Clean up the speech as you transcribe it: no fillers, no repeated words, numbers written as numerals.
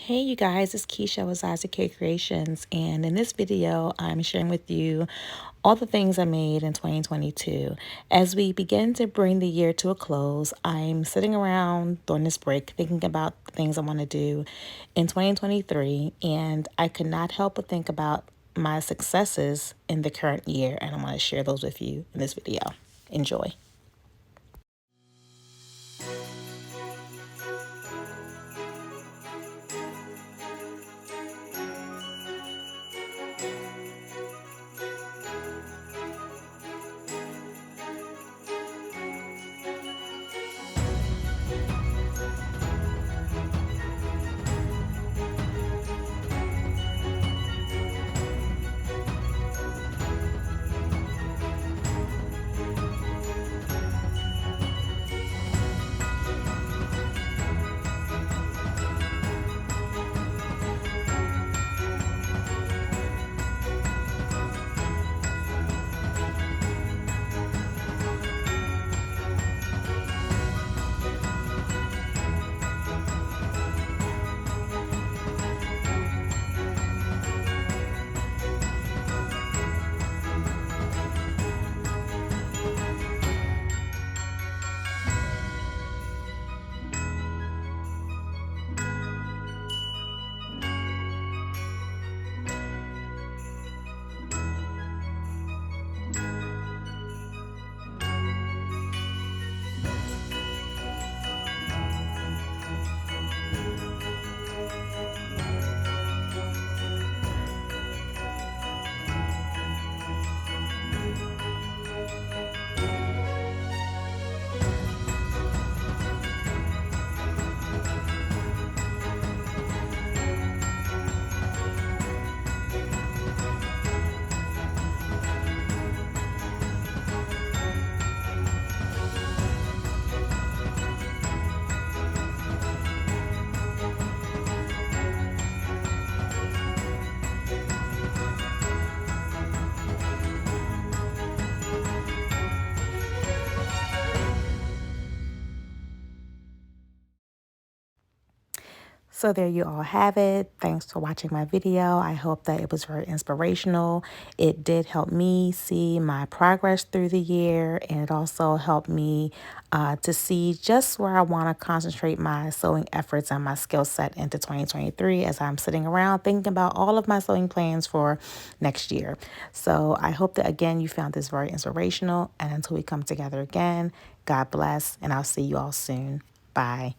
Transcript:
Hey you guys, it's Keisha with Zaza K Creations, and in this video I'm sharing with you all the things I made in 2022. As we begin to bring the year to a close, I'm sitting around during this break thinking about the things I want to do in 2023, and I could not help but think about my successes in the current year, and I want to share those with you in this video. Enjoy. So there you all have it. Thanks for watching my video. I hope that it was very inspirational. It did help me see my progress through the year, and it also helped me to see just where I want to concentrate my sewing efforts and my skill set into 2023 as I'm sitting around thinking about all of my sewing plans for next year. So I hope that, again, you found this very inspirational. And until we come together again, God bless, and I'll see you all soon. Bye.